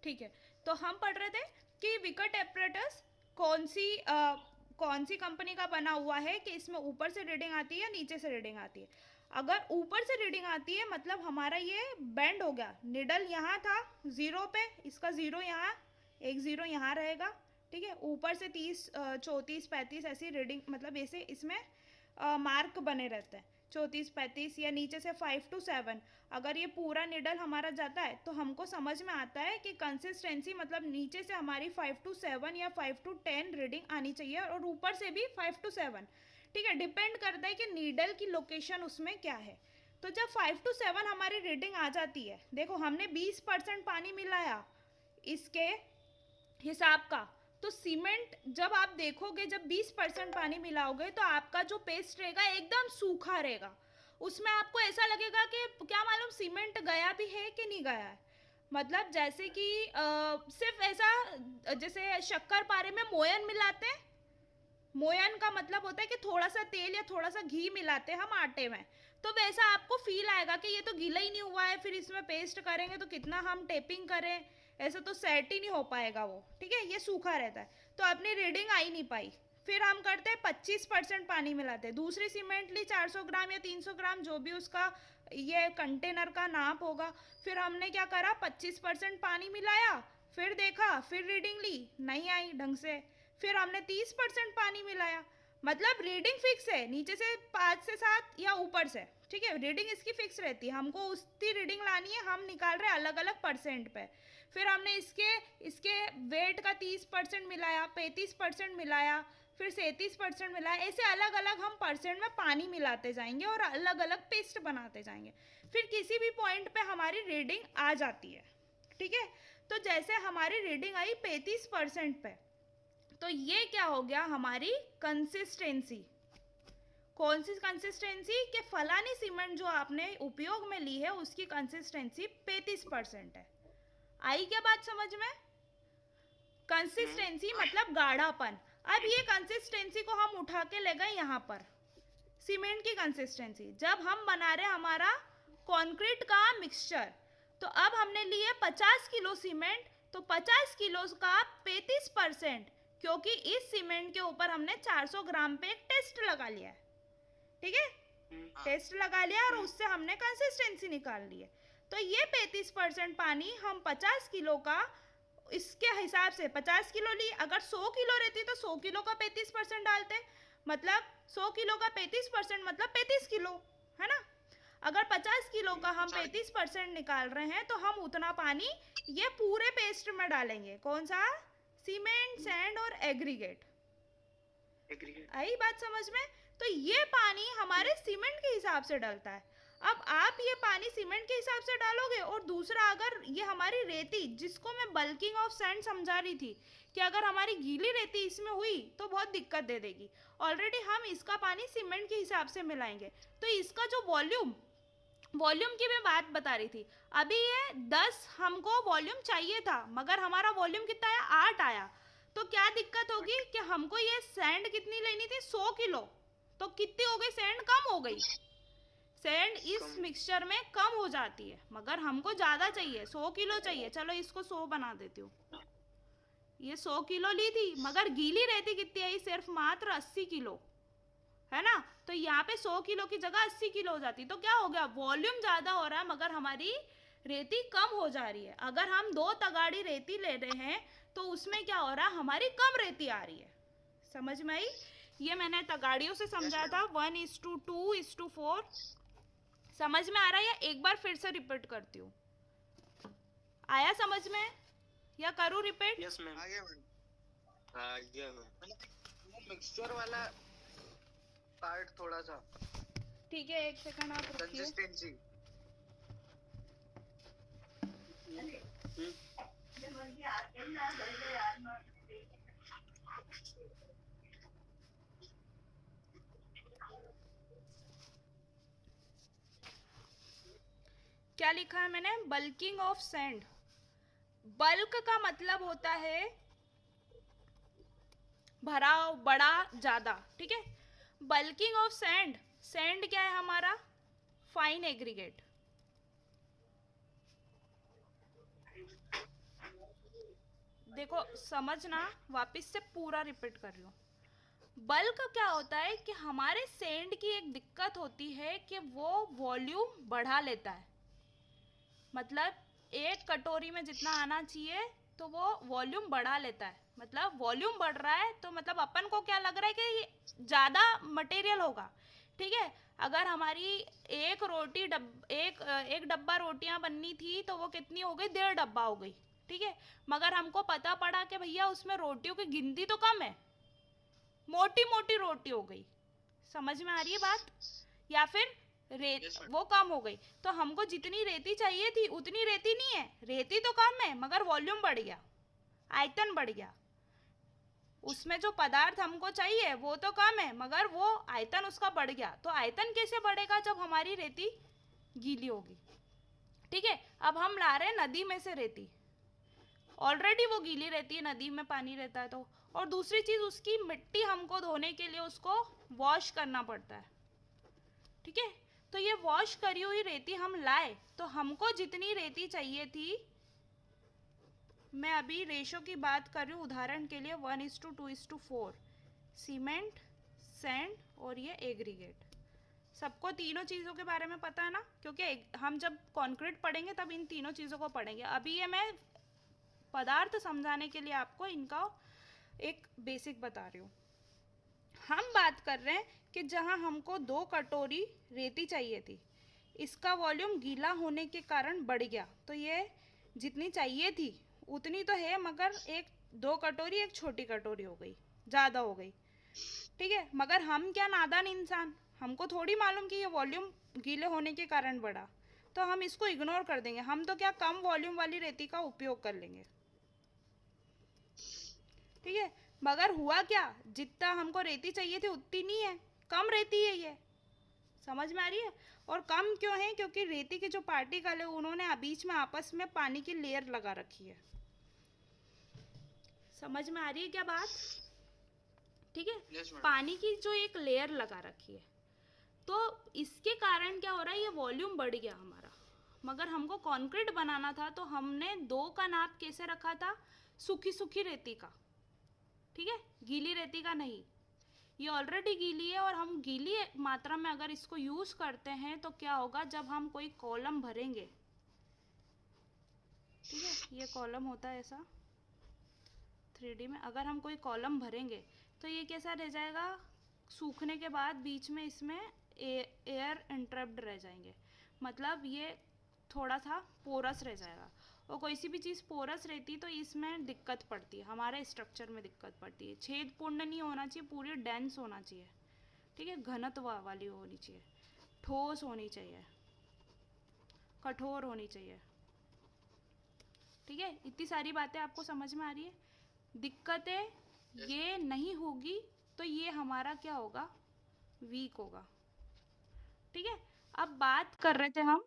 ठीक है, तो हम पढ़ रहे थे कि विकट एपरेटस कौन सी कंपनी का बना हुआ है, कि इसमें ऊपर से रीडिंग आती है या नीचे से रीडिंग आती है। अगर ऊपर से रीडिंग आती है मतलब हमारा ये बेंड हो गया, निडल यहाँ था ज़ीरो पे, इसका ज़ीरो यहाँ, एक ज़ीरो यहाँ रहेगा, ठीक है। ऊपर से 30 34 35 ऐसी रीडिंग, मतलब ऐसे इसमें मार्क बने रहते हैं, 34 35, या नीचे से 5 to 7। अगर ये पूरा निडल हमारा जाता है तो हमको समझ में आता है कि कंसिस्टेंसी मतलब नीचे से हमारी 5 to 7 या 5 to 10 रीडिंग आनी चाहिए, और ऊपर से भी 5 to 7, ठीक है। डिपेंड करता है कि नीडल की लोकेशन उसमें क्या है। तो जब 5 to 7 हमारी रीडिंग आ जाती है, देखो हमने 20% पानी मिलाया इसके हिसाब का, तो सीमेंट जब आप देखोगे, जब 20% पानी मिलाओगे तो आपका जो पेस्ट रहेगा एकदम सूखा रहेगा, उसमें आपको ऐसा लगेगा कि क्या मालूम सीमेंट गया भी है कि नहीं गया है। मतलब जैसे कि सिर्फ ऐसा, जैसे शक्कर पारे में मोयन मिलाते हैं, मोयन का मतलब होता है कि थोड़ा सा तेल या थोड़ा सा घी मिलाते हैं हम आटे में, तो वैसा आपको फील आएगा कि ये तो गीला ही नहीं हुआ है, फिर इसमें पेस्ट करेंगे तो कितना हम टेपिंग करें, ऐसा तो सेट ही नहीं हो पाएगा वो, ठीक है, ये सूखा रहता है, तो अपनी रीडिंग आ ही नहीं पाई। फिर हम करते हैं 25% पानी मिलाते हैं, दूसरी सीमेंट ली 400 ग्राम या 300 ग्राम, जो भी उसका ये कंटेनर का नाप होगा, फिर हमने क्या करा 25% पानी मिलाया, फिर देखा, फिर रीडिंग ली, नहीं आई ढंग से, फिर हमने 30% पानी मिलाया, मतलब रीडिंग फिक्स है, नीचे से 5 से 7 या ऊपर से, ठीक है, रीडिंग इसकी फिक्स रहती है, हमको उसकी रीडिंग लानी है, हम निकाल रहे हैं अलग अलग परसेंट पे। फिर हमने इसके इसके वेट का 30% मिलाया, 35% मिलाया, फिर 37% मिलाया, ऐसे अलग अलग हम परसेंट में पानी मिलाते जाएंगे और अलग अलग पेस्ट बनाते जाएंगे, फिर किसी भी पॉइंट पे हमारी रीडिंग आ जाती है, ठीक है। तो जैसे हमारी रीडिंग आई 35% पे, तो ये क्या हो गया हमारी कंसिस्टेंसी। कौन सी कंसिस्टेंसी, के फलानी सीमेंट जो आपने उपयोग में ली है उसकी कंसिस्टेंसी 35% है। आई क्या बात समझ में? कंसिस्टेंसी मतलब गाढ़ापन। अब ये कंसिस्टेंसी को हम उठा के ले गए यहाँ पर, सीमेंट की कंसिस्टेंसी, जब हम बना रहे हमारा कंक्रीट का मिक्सचर, तो अब हमने लिए 50 किलो सीमेंट, तो 50 किलो का 35%, क्योंकि इस सीमेंट के ऊपर हमने 400 ग्राम पे एक टेस्ट लगा लिया है, ठीक है, टेस्ट लगा लिया और उससे हमने कंसिस्टेंसी निकाल ली है। तो ये 35% पानी हम 50 किलो का, इसके हिसाब से 50 किलो ली, अगर 100 किलो रहती तो 100 किलो का 35% डालते, मतलब 100 किलो का 35% मतलब 35 किलो, है ना। अगर 50 किलो का हम 35% निकाल रहे हैं तो हम उतना पानी ये पूरे पेस्ट में डालेंगे, कौन सा, सीमेंट, सैंड और एग्रीगेट। आई बात समझ में? तो ये पानी हमारे सीमेंट के हिसाब से डलता है। अब आप ये पानी सीमेंट के हिसाब से डालोगे, और दूसरा अगर ये हमारी रेती, जिसको मैं बल्किंग ऑफ सैंड समझा रही थी, कि अगर हमारी गीली रेती इसमें हुई तो बहुत दिक्कत दे देगी, ऑलरेडी हम इसका पानी सीमेंट के हिसाब से मिलाएंगे, तो इसका जो वॉल्यूम की मैं बात बता रही थी, अभी ये 10 हमको वॉल्यूम चाहिए था, मगर हमारा वॉल्यूम कितना आया, 8 आया, तो क्या दिक्कत होगी कि हमको ये सैंड कितनी लेनी थी, 100 किलो, तो कितनी हो गई, सैंड कम हो गई, सैंड इस मिक्सचर में कम हो जाती है, मगर हमको ज़्यादा चाहिए, 100 किलो चाहिए, चलो इसको 100 बना देती हूँ, ये 100 किलो ली थी, मगर गीली रहती कितनी आई, सिर्फ मात्र 80 किलो, है ना। तो यहाँ पे 100 किलो की जगह 80 किलो हो जाती, तो क्या हो गया, वॉल्यूम ज़्यादा हो रहा है मगर हमारी रेती कम हो जा रही है। अगर हम 2 तगाड़ी रेती ले रहे हैं तो उसमें क्या हो रहा है, हमारी कम रेती आ रही है। समझ में आई? ये मैंने तगाड़ियों से समझाया था, 1:2:4। समझ में आ रहा है या एक बार फिर से रिपीट करती हूँ? आया समझ में या करूँ रिपीट? यस मैम, आ गया मैम, आ गया मैम। मिक्सचर वाला पार्ट थोड़ा सा, ठीक है, एक सेकंड आप रुकिए। कंसिस्टेंसी। क्या लिखा है मैंने, बल्किंग ऑफ सैंड। बल्क का मतलब होता है भरा, बड़ा, ज्यादा, ठीक है। बल्किंग ऑफ सैंड, सैंड क्या है हमारा, फाइन एग्रीगेट। देखो समझना, वापस से पूरा रिपीट कर रही हूँ। बल्क क्या होता है कि हमारे सेंड की एक दिक्कत होती है कि वो वॉल्यूम बढ़ा लेता है। मतलब एक कटोरी में जितना आना चाहिए तो वो वॉल्यूम बढ़ा लेता है। मतलब वॉल्यूम बढ़ रहा है तो मतलब अपन को क्या लग रहा है कि ज़्यादा मटेरियल होगा। ठीक है, अगर हमारी एक रोटी एक डब्बा रोटियां बननी थी तो वो कितनी हो गई, 1.5 डब्बा हो गई। ठीक है, मगर हमको पता पड़ा कि भैया उसमें रोटियों की गिनती तो कम है, मोटी मोटी रोटी हो गई। समझ में आ रही है बात? या फिर रेत यस मैडम। वो कम हो गई, तो हमको जितनी रेती चाहिए थी उतनी रेती नहीं है, रेती तो कम है मगर वॉल्यूम बढ़ गया, आयतन बढ़ गया। उसमें जो पदार्थ हमको चाहिए वो तो कम है मगर वो आयतन उसका बढ़ गया। तो आयतन कैसे बढ़ेगा, जब हमारी रेती गीली होगी। ठीक है, अब हम ला रहे हैं नदी में से रेती, ऑलरेडी वो गीली रहती है, नदी में पानी रहता है तो। और दूसरी चीज़, उसकी मिट्टी हमको धोने के लिए उसको वॉश करना पड़ता है। ठीक है, तो ये वॉश करी हुई रेती हम लाए तो हमको जितनी रेती चाहिए थी, मैं अभी रेशो की बात कर रही हूँ उदाहरण के लिए, 1:2:4, सीमेंट, सैंड और ये एग्रीगेट। सबको तीनों चीज़ों के बारे में पता है ना, क्योंकि हम जब कंक्रीट पढ़ेंगे तब इन तीनों चीज़ों को पढ़ेंगे। अभी ये मैं पदार्थ समझाने के लिए आपको इनका एक बेसिक बता रही हूँ। हम बात कर रहे हैं कि जहाँ हमको 2 कटोरी रेती चाहिए थी, इसका वॉल्यूम गीला होने के कारण बढ़ गया, तो ये जितनी चाहिए थी उतनी तो है मगर 2 कटोरी एक छोटी कटोरी हो गई, ज़्यादा हो गई। ठीक है, मगर हम क्या नादान इंसान, हमको थोड़ी मालूम कि ये वॉल्यूम गीले होने के कारण बढ़ा, तो हम इसको इग्नोर कर देंगे। हम तो क्या कम वॉल्यूम वाली रेती का उपयोग कर लेंगे। ठीक है, मगर हुआ क्या, जितना हमको रेती चाहिए थी उतनी नहीं है, कम रेती है ये। समझ में आ रही है? और कम क्यों है, क्योंकि रेती के जो पार्टिकल है उन्होंने बीच में आपस में पानी की लेयर लगा रखी है। समझ में आ रही है क्या बात? ठीक है, यस मैडम। पानी की जो एक लेयर लगा रखी है, तो इसके कारण क्या हो रहा है, ये वॉल्यूम बढ़ गया हमारा। मगर हमको कंक्रीट बनाना था तो हमने 2 का नाप कैसे रखा था, सूखी सूखी रेती का। ठीक है, गीली रेती का नहीं। ये ऑलरेडी गीली है और हम गीली मात्रा में अगर इसको यूज़ करते हैं तो क्या होगा, जब हम कोई कॉलम भरेंगे। ठीक है, ये कॉलम होता है ऐसा 3D में, अगर हम कोई कॉलम भरेंगे तो ये कैसा रह जाएगा, सूखने के बाद बीच में इसमें एयर इंटरप्ट रह जाएंगे, मतलब ये थोड़ा सा पोरस रह जाएगा। और कोई सी भी चीज़ पोरस रहती तो इसमें दिक्कत पड़ती है, हमारे स्ट्रक्चर में दिक्कत पड़ती है। छेद पूर्ण नहीं होना चाहिए, पूरी डेंस होना चाहिए। ठीक है, घनत्व वाली होनी चाहिए, ठोस होनी चाहिए, कठोर होनी चाहिए। ठीक है, इतनी सारी बातें आपको समझ में आ रही है। दिक्कतें ये नहीं होगी तो ये हमारा क्या होगा, वीक होगा। ठीक है, अब बात कर रहे थे हम,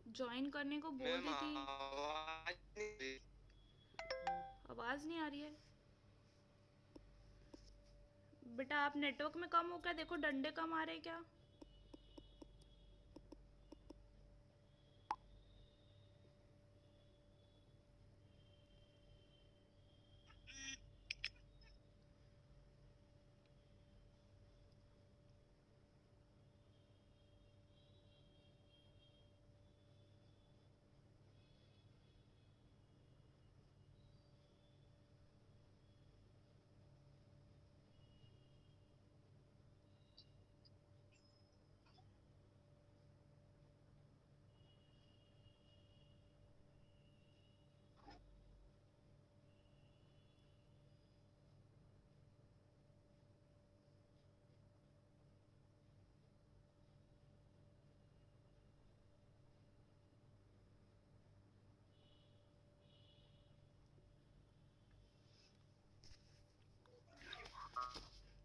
ज्वाइन करने को बोल मैम दी थी। आवाज नहीं आ रही। आवाज़ नहीं आ रही है बेटा, आप नेटवर्क में कम हो क्या, देखो डंडे कम आ रहे क्या।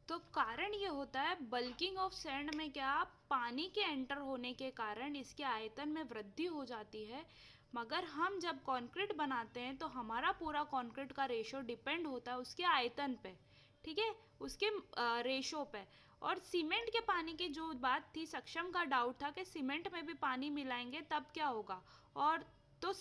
तो कारण ये होता है बल्किंग ऑफ सैंड में क्या, पानी के एंटर होने के कारण इसके आयतन में वृद्धि हो जाती है। मगर हम जब कंक्रीट बनाते हैं तो हमारा पूरा कंक्रीट का रेशो डिपेंड होता है उसके आयतन पे, ठीक है, उसके रेशो पे। और सीमेंट के पानी की जो बात थी, सक्षम का डाउट था कि सीमेंट में भी पानी मिलाएंगे तब क्या होगा। और तो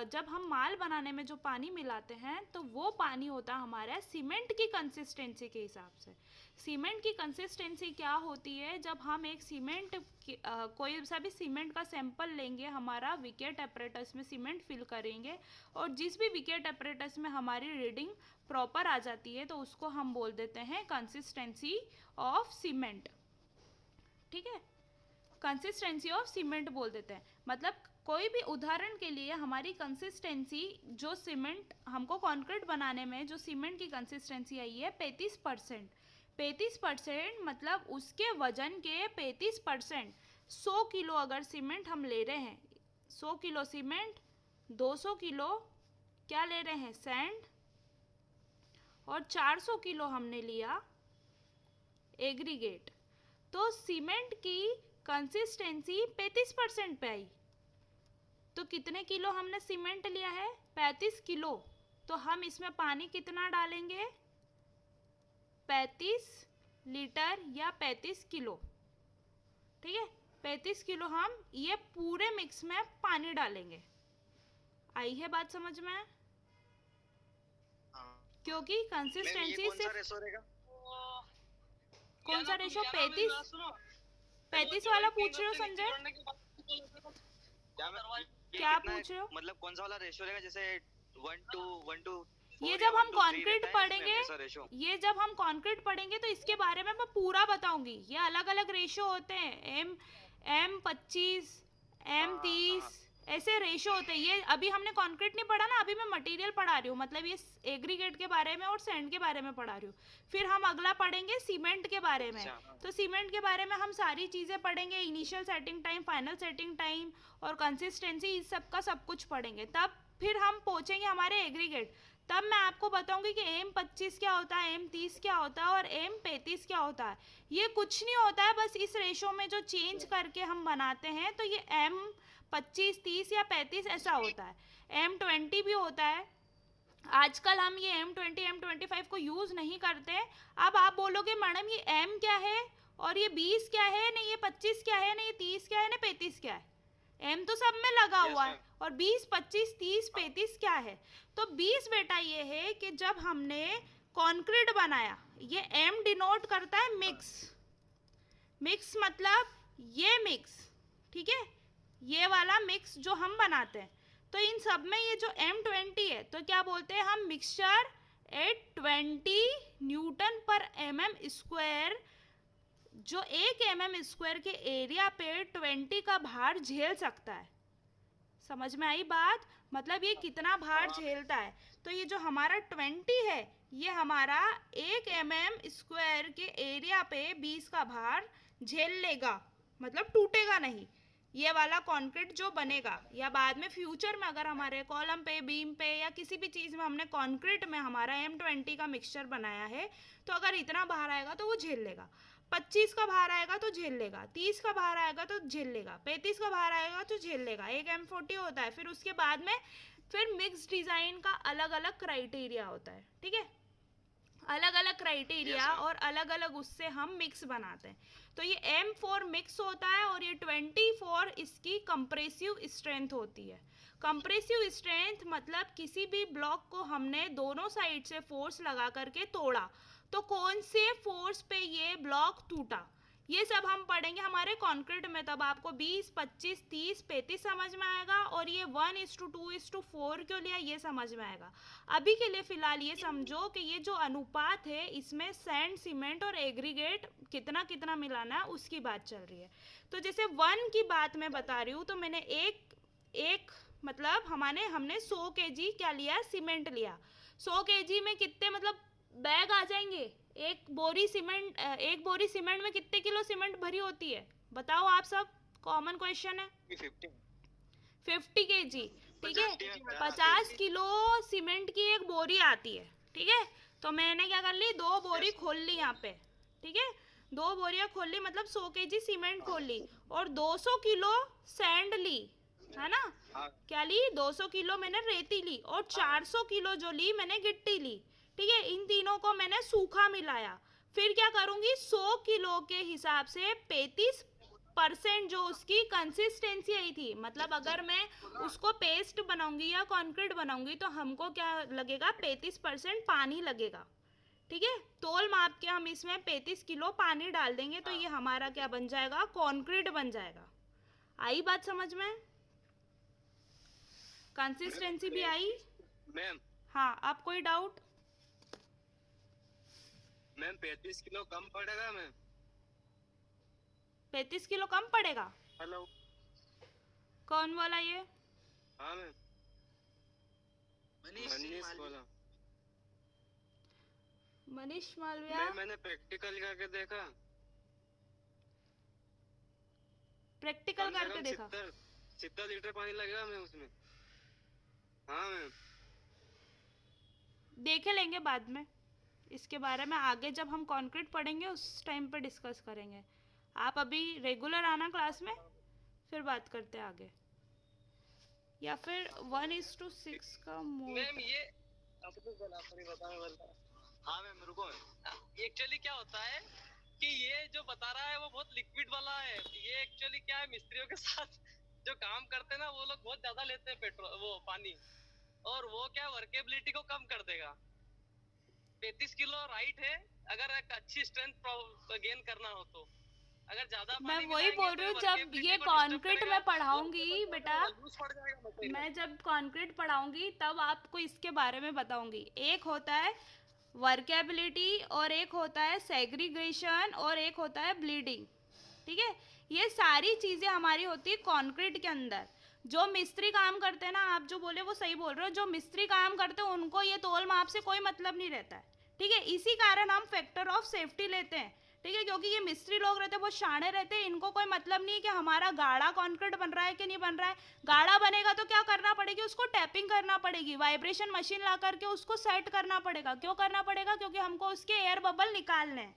जब हम माल बनाने में जो पानी मिलाते हैं तो वो पानी होता है हमारा सीमेंट की कंसिस्टेंसी के हिसाब से। सीमेंट की कंसिस्टेंसी क्या होती है, जब हम एक सीमेंट कोई सा भी सीमेंट का सैंपल लेंगे, हमारा विकेट एपरेटस में सीमेंट फिल करेंगे और जिस भी विकेट एपरेटस में हमारी रीडिंग प्रॉपर आ जाती है तो उसको हम बोल देते हैं कंसिस्टेंसी ऑफ सीमेंट, ठीक है, कंसिस्टेंसी ऑफ सीमेंट बोल देते हैं। मतलब कोई भी उदाहरण के लिए हमारी कंसिस्टेंसी, जो सीमेंट हमको कंक्रीट बनाने में जो सीमेंट की कंसिस्टेंसी आई है 35%, 35% मतलब उसके वजन के 35%। 100 किलो अगर सीमेंट हम ले रहे हैं, 100 किलो सीमेंट, 200 किलो क्या ले रहे हैं, सैंड, और 400 किलो हमने लिया एग्रीगेट, तो सीमेंट की कंसिस्टेंसी 35% पे आई। तो कितने किलो हमने सीमेंट लिया है, 35 किलो। तो हम इसमें पानी कितना डालेंगे, 35 लीटर या 35 किलो, ठीक है, 35 किलो हम ये पूरे मिक्स में पानी डालेंगे। आई है बात समझ में? क्योंकि कंसिस्टेंसी से कौन सा रेशो, 35 वाला पूछ रहे हो संजय, क्या पूछ रहे हो? मतलब कौन सा वाला रेशो रहेगा, जैसे 1:1 ये जब हम कंक्रीट पढ़ेंगे तो इसके बारे में मैं पूरा बताऊंगी। ये अलग अलग रेशो होते हैं, M25, M30 ऐसे रेशो होते हैं। ये अभी हमने कंक्रीट नहीं पढ़ा ना, अभी मैं मटेरियल पढ़ा रही हूँ, मतलब ये एग्रीगेट के बारे में और सैंड के बारे में पढ़ा रही हूँ। फिर हम अगला पढ़ेंगे सीमेंट के बारे में। तो सीमेंट के बारे में हम सारी चीज़ें पढ़ेंगे, initial setting time, final setting time और कंसिस्टेंसी, इस सब का सब कुछ पढ़ेंगे। तब फिर हम पहुँचेंगे हमारे एग्रीगेट, तब मैं आपको बताऊंगी कि M25 क्या होता है, M30 क्या होता है और M35 क्या होता है। ये कुछ नहीं होता है, बस इस रेशो में जो चेंज करके हम बनाते हैं तो ये M25, 30 या 35 ऐसा होता है। M20 भी होता है। आजकल हम ये M20, M25 को यूज़ नहीं करते। अब आप बोलोगे मैडम ये M क्या है और ये 20 क्या है, नहीं ये 25 क्या है, नहीं ये 30 क्या है, नहीं 35 क्या है। M तो सब में लगा हुआ है, और 20, 25, 30, 35 क्या है। तो 20 बेटा ये है कि जब हमने कंक्रीट बनाया, ये M डिनोट करता है मिक्स, मिक्स मतलब ये मिक्स, ठीक है, ये वाला मिक्स जो हम बनाते हैं। तो इन सब में ये जो M20 है तो क्या बोलते हैं हम, मिक्सचर एट 20 न्यूटन पर mm², जो 1 mm² के एरिया पे 20 का भार झेल सकता है। समझ में आई बात? मतलब ये कितना भार झेलता है। तो ये जो हमारा 20 है, ये हमारा 1 mm² के एरिया पे 20 का भार झेल लेगा, मतलब टूटेगा नहीं। ये वाला कंक्रीट जो बनेगा, या बाद में फ्यूचर में अगर हमारे कॉलम पे, बीम पे या किसी भी चीज़ में हमने कंक्रीट में हमारा M20 का मिक्सचर बनाया है, तो अगर इतना भार आएगा तो वो झेल लेगा। 25 का भार आएगा तो झेल लेगा, 30 का भार आएगा तो झेल लेगा, 35 का भार आएगा तो झेल लेगा। एक M40 होता है। फिर उसके बाद में फिर मिक्स डिज़ाइन का अलग अलग क्राइटेरिया होता है, ठीक है, अलग अलग क्राइटेरिया और अलग अलग उससे हम मिक्स बनाते हैं। तो ये M4 मिक्स होता है और ये 24 इसकी कंप्रेसिव स्ट्रेंथ होती है। कंप्रेसिव स्ट्रेंथ मतलब किसी भी ब्लॉक को हमने दोनों साइड से फोर्स लगा करके तोड़ा, तो कौन से फोर्स पे ये ब्लॉक टूटा, ये सब हम पढ़ेंगे हमारे कंक्रीट में। तब आपको 20, 25, 30, 35 समझ में आएगा, और ये 1:2:4 क्यों लिया ये समझ में आएगा। अभी के लिए फ़िलहाल ये समझो कि ये जो अनुपात है इसमें सैंड, सीमेंट और एग्रीगेट कितना कितना मिलाना है उसकी बात चल रही है। तो जैसे 1 की बात मैं बता रही हूँ, तो मैंने एक मतलब हमने 100 kg क्या लिया, सीमेंट लिया। 100 kg में कितने मतलब बैग आ जाएंगे। एक बोरी सीमेंट में कितने किलो सीमेंट भरी होती है, बताओ आप सब, कॉमन क्वेश्चन है। 50 kg, ठीक है, 50 किलो सीमेंट की एक बोरी आती है, ठीक है। तो मैंने क्या कर ली, 2 बोरी खोल ली यहाँ पे, ठीक है, 2 बोरियां खोल ली मतलब 100 केजी सीमेंट खोल ली, और 200 किलो सैंड ली, है ना, हाँ क्या ली, 200 किलो मैंने रेती ली, और 400 किलो जो ली मैंने गिट्टी ली। ठीक है, इन तीनों को मैंने सूखा मिलाया। फिर क्या करूंगी, 100 किलो के हिसाब से 35% जो उसकी कंसिस्टेंसी आई थी, मतलब अगर मैं उसको पेस्ट बनाऊंगी या कॉन्क्रीट बनाऊंगी तो हमको क्या लगेगा, 35% पानी लगेगा। ठीक है, तोल माप के हम इसमें 35 किलो पानी डाल देंगे तो ये हमारा क्या बन जाएगा, कॉन्क्रीट बन जाएगा। आई बात समझ में, कंसिस्टेंसी भी आई। मैम। हाँ, अब कोई डाउट? मैम 35 किलो कम पड़ेगा मैम? 35 किलो कम पड़ेगा? हेलो। कौन बोला ये? हाँ मैम, मनीष बोला। मनीष मालविया। मैंने प्रैक्टिकल करके देखा, प्रैक्टिकल करके देखा? 70 लीटर पानी लगेगा मैम उसमें। हाँ मैम। देखे लेंगे बाद में, इसके बारे में आगे जब हम कंक्रीट पढ़ेंगे उस टाइम पे डिस्कस करेंगे। आप अभी रेगुलर आना क्लास में, फिर बात करते हैं आगे, या फिर 1:6 का मैम ये हाँ मैम रुको, एक्चुअली क्या होता है कि ये जो बता रहा है वो बहुत लिक्विड वाला है। ये एक्चुअली क्या है, मिस्त्रियों के साथ जो काम करते हैं ना वो लोग बहुत ज्यादा लेते हैं पेट्रोल, वो पानी, और वो क्या वर्केबिलिटी को कम कर देगा। 35 किलो राइट है अगर एक अच्छी स्ट्रेंथ गेन करना हो तो। अगर ज्यादा मैं वही बोल रही हूँ, जब ये कंक्रीट में पढ़ाऊंगी बेटा, मैं जब कंक्रीट पढ़ाऊंगी तब आपको इसके बारे में बताऊंगी। एक होता है वर्केबिलिटी, और एक होता है सेग्रीगेशन, और एक होता है ब्लीडिंग। ठीक है, ये सारी चीज़ें हमारी होती है कंक्रीट के अंदर। जो मिस्त्री काम करते हैं ना, आप जो बोले वो सही बोल रहे हो, जो मिस्त्री काम करते हैं उनको ये तोल माप से कोई मतलब नहीं रहता है। ठीक है, इसी कारण हम फैक्टर ऑफ सेफ्टी लेते हैं। ठीक है, क्योंकि ये मिस्त्री लोग रहते हैं बहुत शाणे रहते हैं, इनको कोई मतलब नहीं है कि हमारा गाढ़ा कंक्रीट बन रहा है कि नहीं बन रहा है। गाढ़ा बनेगा तो क्या करना पड़ेगी, उसको टैपिंग करना पड़ेगी, वाइब्रेशन मशीन ला करके उसको सेट करना पड़ेगा। क्यों करना पड़ेगा, क्योंकि हमको उसके एयर बबल निकालने हैं।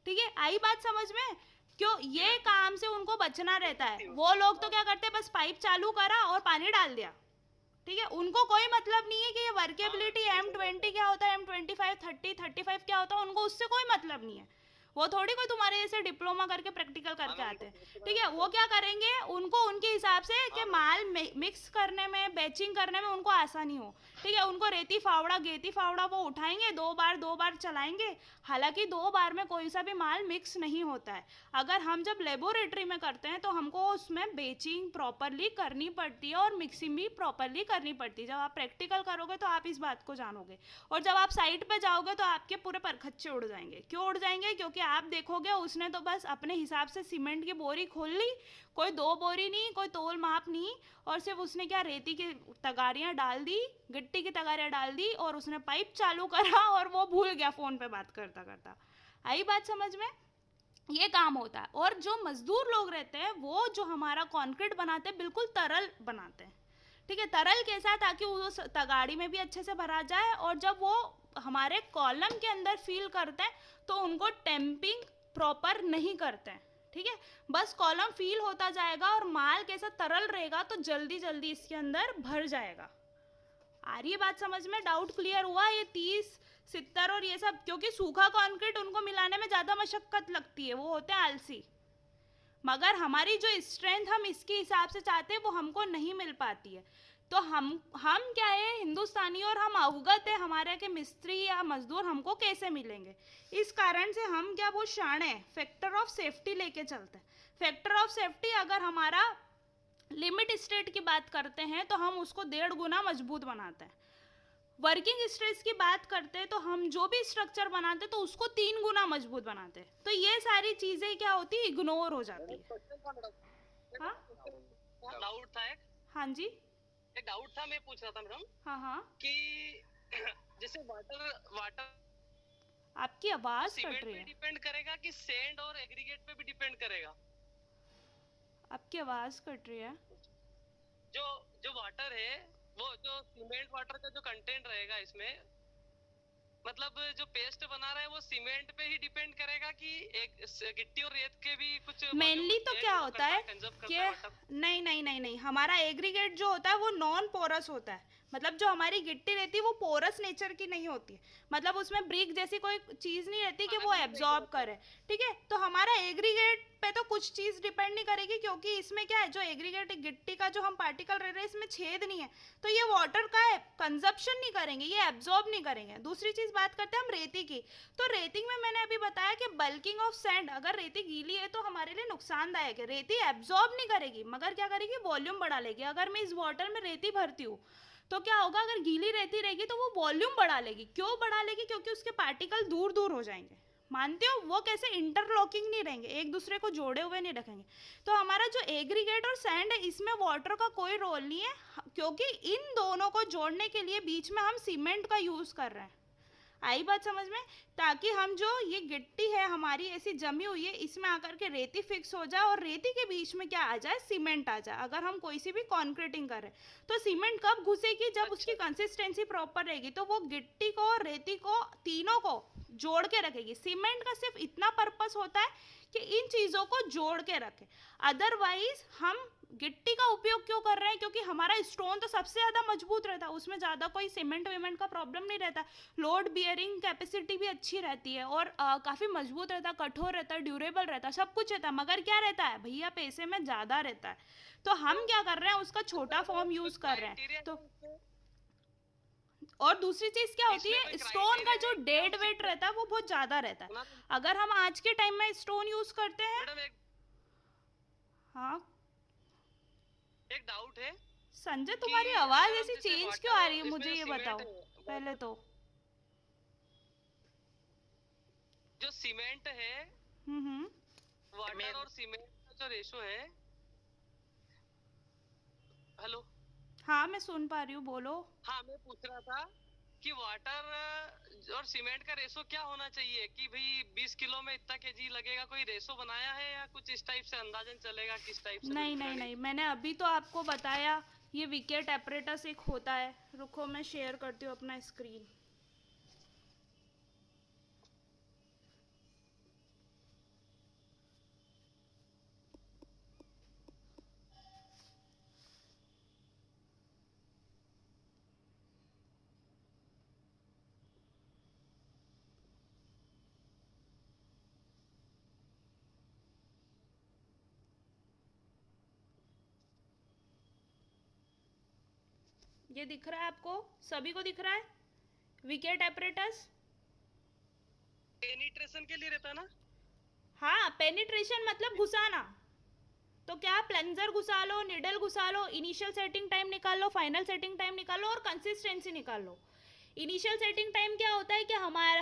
ठीक है, आई बात समझ में, क्यों ये काम से उनको बचना रहता है। वो लोग तो क्या करते हैं, बस पाइप चालू करा और पानी डाल दिया। ठीक है, उनको कोई मतलब नहीं है कि ये वर्केबिलिटी M20 क्या होता है, M25, 30, 35 क्या होता है, उनको उससे कोई मतलब नहीं है। वो थोड़ी कोई तुम्हारे जैसे डिप्लोमा करके प्रैक्टिकल करके आते हैं। ठीक है, वो क्या करेंगे, उनको उनके हिसाब से कि माल मिक्स करने में, बैचिंग करने में उनको आसानी हो। ठीक है, उनको रेती फावड़ा गेती फावड़ा वो उठाएंगे, 2 बार चलाएंगे। हालांकि 2 बार में कोई सा भी माल मिक्स नहीं होता है। अगर हम जब लेबोरेटरी में करते हैं तो हमको उसमें बेचिंग प्रॉपरली करनी पड़ती है और मिक्सिंग भी प्रॉपरली करनी पड़ती है। जब आप प्रैक्टिकल करोगे तो आप इस बात को जानोगे, और जब आप साइट पे जाओगे तो आपके पूरे परखच्चे उड़ जाएंगे। क्यों उड़ जाएंगे, क्योंकि आप देखोगे उसने तो बस अपने हिसाब से सीमेंट की बोरी खोल ली, कोई 2 बोरी नहीं, कोई तोल माप नहीं, और सिर्फ उसने क्या रेती की तगारियां डाल दी, गिट्टी की तगारियां डाल दी, और उसने पाइप चालू करा और वो भूल गया फोन पे बात करता करता। आई बात समझ में, ये काम होता है। और जो मजदूर लोग रहते हैं वो जो हमारा कंक्रीट बनाते हैं बिल्कुल तरल बनाते हैं। ठीक है, तरल कैसा, ताकि वो तगाड़ी में भी अच्छे से भरा जाए, और जब वो हमारे कॉलम के अंदर फील करते हैं तो उनको टेम्पिंग प्रॉपर नहीं करते हैं। ठीक है, बस कॉलम फील होता जाएगा और माल कैसा तरल रहेगा तो जल्दी जल्दी इसके अंदर भर जाएगा। आ रही है बात समझ में, डाउट क्लियर हुआ? ये 30, 70 और ये सब, क्योंकि सूखा कंक्रीट उनको मिलाने में ज़्यादा मशक्कत लगती है, वो होते हैं आलसी। मगर हमारी जो स्ट्रेंथ हम इसके हिसाब से चाहते हैं वो हमको नहीं मिल पाती है। तो हम क्या है, हिंदुस्तानी, और हम अवगत है हमारे के मिस्त्री या मजदूर हमको कैसे मिलेंगे। इस कारण से हम क्या वो शाणे फैक्टर ऑफ सेफ्टी लेके चलते हैं। फैक्टर ऑफ सेफ्टी अगर हमारा लिमिट स्टेट की बात करते हैं तो हम उसको 1.5 गुना मजबूत बनाते हैं। वर्किंग स्ट्रेस की बात करते हैं तो हम जो भी स्ट्रक्चर बनाते हैं तो उसको 3 गुना मजबूत बनाते हैं। तो ये सारी चीजें क्या होती है, इग्नोर हो जाती है। हाँ डाउट था एक। हाँ जी, एक डाउट था, मैं पूछ रहा था मैडम। हाँ हाँ, कि जैसे वाटर आपकी आवाज कट सीमेंट रही पे है, डिपेंड करेगा कि सैंड और एग्रीगेट पे भी डिपेंड करेगा? आपकी आवाज कट रही है। जो जो वाटर है, वो जो सीमेंट वाटर का जो कंटेंट रहेगा इसमें, मतलब जो पेस्ट बना रहा है वो सीमेंट पे ही डिपेंड करेगा कि एक गिट्टी और रेत के भी कुछ मेनली तो क्या होता है कंजर्व कि करता है वाटर? नहीं नहीं नहीं नहीं, हमारा एग्रीगेट जो होता है वो नॉन पोरस होता है। मतलब जो हमारी गिट्टी रहती है वो पोरस नेचर की नहीं होती है, मतलब उसमें ब्रिक जैसी कोई चीज़ नहीं रहती कि वो एब्जॉर्ब करे। ठीक है, तो हमारा एग्रीगेट पे तो कुछ चीज़ डिपेंड नहीं करेगी, क्योंकि इसमें क्या है, जो एग्रीगेट गिट्टी का जो हम पार्टिकल रह रहे हैं इसमें छेद नहीं है, तो ये वाटर का कंजप्शन नहीं करेंगे, ये एब्जॉर्ब नहीं करेंगे। दूसरी चीज़ बात करते हैं हम रेती की। तो रेती में मैंने अभी बताया कि बल्किंग ऑफ सैंड, अगर रेती गीली है तो हमारे लिए नुकसानदायक है। रेती एब्जॉर्ब नहीं करेगी मगर क्या करेगी, वॉल्यूम बढ़ा लेगी। अगर मैं इस बॉटल में रेती भरती हूँ तो क्या होगा, अगर गीली रेती रहेगी तो वो वॉल्यूम बढ़ा लेगी। क्यों बढ़ा लेगी, क्योंकि उसके पार्टिकल दूर दूर हो जाएंगे। मानते हो, वो कैसे इंटरलॉकिंग नहीं रहेंगे, एक दूसरे को जोड़े हुए नहीं रखेंगे। तो हमारा जो एग्रीगेट और सैंड है इसमें वाटर का कोई रोल नहीं है, क्योंकि इन दोनों को जोड़ने के लिए बीच में हम सीमेंट का यूज़ कर रहे हैं। आई बात समझ में, ताकि हम जो ये गिट्टी है हमारी ऐसी जमी हुई है इसमें आकर के रेती फिक्स हो जाए और रेती के बीच में क्या आ जाए, सीमेंट आ जाए। अगर हम कोई सी भी कॉन्क्रीटिंग करें तो सीमेंट कब घुसेगी, जब उसकी कंसिस्टेंसी प्रॉपर रहेगी, तो वो गिट्टी को रेती को तीनों को जोड़ के रखेगी। सीमेंट का सिर्फ इतना पर्पस होता है कि इन चीज़ों को जोड़ के रखे। अदरवाइज हम गिट्टी का उपयोग क्यों कर रहे हैं, क्योंकि हमारा स्टोन तो सबसे ज़्यादा मजबूत रहता है, उसमें ज़्यादा कोई सीमेंट वीमेंट का प्रॉब्लम नहीं रहता, लोड बियरिंग कैपेसिटी भी अच्छी रहती है और काफ़ी मजबूत रहता है, कठोर रहता है, ड्यूरेबल रहता है, सब कुछ रहता है। मगर क्या रहता है भैया, पैसे में ज़्यादा रहता है। तो हम क्या कर रहे हैं, उसका छोटा फॉर्म यूज़ कर रहे हैं। तो और दूसरी चीज़ क्या होती है, स्टोन का जो डेड वेट रहता है वो बहुत ज़्यादा रहता है। अगर हम आज के टाइम में स्टोन यूज़ करते हैं, हाँ एक डाउट है संजय, तुम्हारी आवाज ऐसी चेंज क्यों आ रही है, मुझे ये बताओ पहले तो। जो सीमेंट है, वाटर और सीमेंट का जो रेशो है, हेलो, हाँ मैं सुन पा रही हूँ, बोलो। हाँ मैं पूछ रहा था कि वाटर और सीमेंट का रेशो क्या होना चाहिए, कि भाई 20 किलो में इतना केजी लगेगा, कोई रेशो बनाया है या कुछ इस टाइप से अंदाजन चलेगा किस टाइप से? नहीं नहीं नहीं, मैंने अभी तो आपको बताया, ये विकेट एपरेटस एक होता है। रुको मैं शेयर करती हूँ अपना स्क्रीन। ये दिख रहा है आपको, सभी को दिख रहा है विकेट एपरेटस? पेनिट्रेशन के लिए रहता है ना? हाँ, पेनिट्रेशन मतलब घुसाना। तो क्या, प्लंजर घुसा लो, निडल घुसा लो, इनिशियल सेटिंग टाइम निकाल लो, फाइनल सेटिंग टाइम निकाल लो और कंसिस्टेंसी निकाल लो। इनिशियल सेटिंग टाइम क्या होता है कि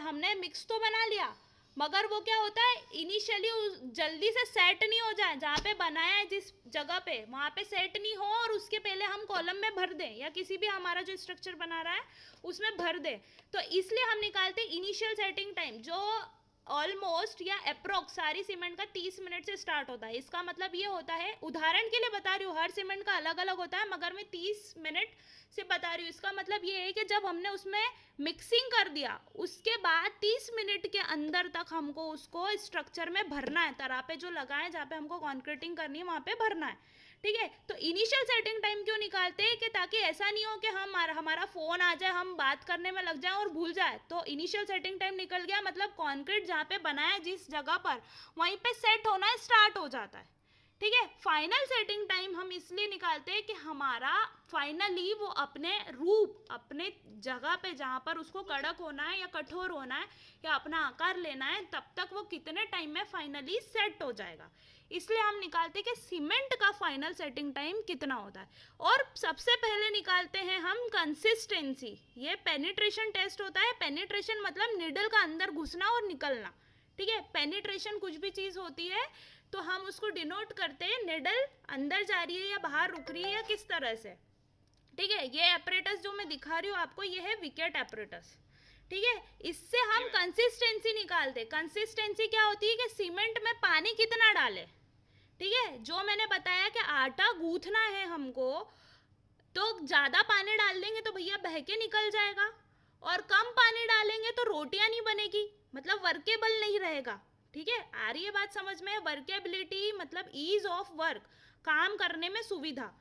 हमने मिक्स तो बना लिया, मगर वो क्या होता है, इनिशियली जल्दी से सेट नहीं हो जाए, जहाँ पे बनाया है जिस जगह पे वहाँ पे सेट नहीं हो और उसके पहले हम कॉलम में भर दें, या किसी भी हमारा जो स्ट्रक्चर बना रहा है उसमें भर दें। तो इसलिए हम निकालते हैं इनिशियल सेटिंग टाइम, जो ऑलमोस्ट या अप्रोक्स सारी सीमेंट का 30 मिनट से स्टार्ट होता है। इसका मतलब ये होता है, उदाहरण के लिए बता रही हूँ, हर सीमेंट का अलग अलग होता है, मगर मैं 30 मिनट से बता रही हूँ। इसका मतलब ये है कि जब हमने उसमें मिक्सिंग कर दिया उसके बाद 30 मिनट के अंदर तक हमको उसको स्ट्रक्चर में भरना है, तरापे जो लगाए जहाँ पे हमको कॉन्क्रीटिंग करनी है वहाँ पे भरना है। ठीक है, तो इनिशियल सेटिंग टाइम क्यों निकालते हैं, कि ताकि ऐसा नहीं हो कि हमारा फ़ोन आ जाए, हम बात करने में लग जाए और भूल जाए। तो इनिशियल सेटिंग टाइम निकल गया, मतलब कॉन्क्रीट जहाँ पे बना है जिस जगह पर, वहीं पे सेट होना स्टार्ट हो जाता है। ठीक है, फाइनल सेटिंग टाइम हम इसलिए निकालते हैं कि हमारा फाइनली वो अपने रूप, अपने जगह पे जहाँ पर उसको कड़क होना है या कठोर होना है या अपना आकार लेना है, तब तक वो कितने टाइम में फाइनली सेट हो जाएगा। इसलिए हम निकालते हैं कि सीमेंट का फाइनल सेटिंग टाइम कितना होता है। और सबसे पहले निकालते हैं हम कंसिस्टेंसी। ये पेनिट्रेशन टेस्ट होता है। पेनिट्रेशन मतलब निडल का अंदर घुसना और निकलना। ठीक है, पेनिट्रेशन कुछ भी चीज़ होती है तो हम उसको डिनोट करते हैं, निडल अंदर जा रही है या बाहर रुक रही है या किस तरह से। ठीक है, ये एपरेटस जो मैं दिखा रही हूँ आपको, ये है विकेट एपरेटस। ठीक है, इससे हम कंसिस्टेंसी निकालते। कंसिस्टेंसी क्या होती है कि सीमेंट में पानी कितना डालें। ठीक है, जो मैंने बताया कि आटा गूंथना है हमको, तो ज़्यादा पानी डाल देंगे तो भैया बह के निकल जाएगा, और कम पानी डालेंगे तो रोटियां नहीं बनेगी, मतलब वर्केबल नहीं रहेगा। ठीक है, आ रही है बात समझ में? वर्केबिलिटी मतलब ईज ऑफ वर्क, काम करने में सुविधा।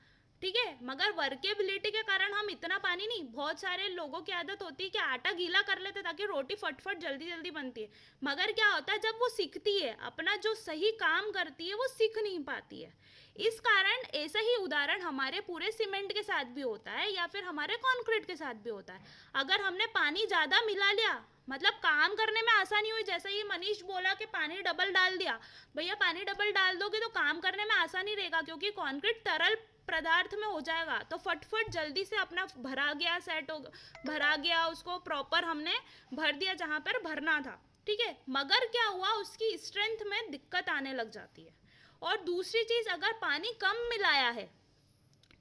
ठीक है, मगर वर्केबिलिटी के कारण हम इतना पानी नहीं, बहुत सारे लोगों की आदत होती है कि आटा गीला कर लेते ताकि रोटी फटफट जल्दी जल्दी बनती है, मगर क्या होता है जब वो सीखती है अपना जो सही काम करती है वो सीख नहीं पाती है। इस कारण ऐसा ही उदाहरण हमारे पूरे सीमेंट के साथ भी होता है या फिर हमारे कंक्रीट के साथ भी होता है। अगर हमने पानी ज़्यादा मिला लिया, मतलब काम करने में आसानी हुई, जैसे ही मनीष बोला कि पानी डबल डाल दिया, भैया पानी डबल डाल दोगे तो काम करने में आसानी रहेगा क्योंकि कंक्रीट तरल पदार्थ में हो जाएगा, तो फटफट जल्दी से अपना भरा गया, सेट हो भरा गया, उसको प्रॉपर हमने भर दिया जहाँ पर भरना था। ठीक है, मगर क्या हुआ उसकी स्ट्रेंथ में दिक्कत आने लग जाती है। और दूसरी चीज़, अगर पानी कम मिलाया है,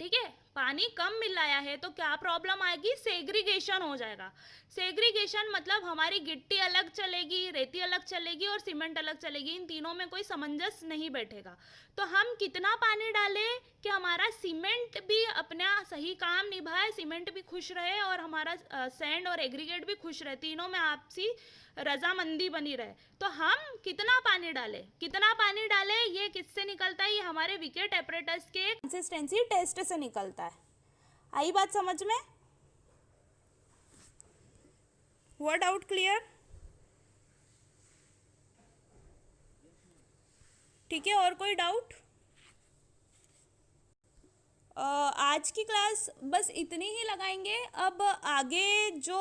ठीक है, पानी कम मिलाया है तो क्या प्रॉब्लम आएगी? सेग्रीगेशन हो जाएगा। सेग्रीगेशन मतलब हमारी गिट्टी अलग चलेगी, रेती अलग चलेगी और सीमेंट अलग चलेगी, इन तीनों में कोई सामंजस्य नहीं बैठेगा। तो हम कितना पानी डालें कि हमारा सीमेंट भी अपना सही काम निभाए, सीमेंट भी खुश रहे और हमारा सैंड और एग्रीगेट भी खुश रहे, तीनों में आपसी रजामंदी बनी रहे। तो हम कितना पानी डालें, कितना पानी डालें, ये किससे निकलता है? ये हमारे विकेट एपरेटस के कंसिस्टेंसी टेस्ट से निकलता है। आई बात समझ में? हुआ डाउट क्लियर? ठीक है, और कोई डाउट? आज की क्लास बस इतनी ही लगाएंगे। अब आगे जो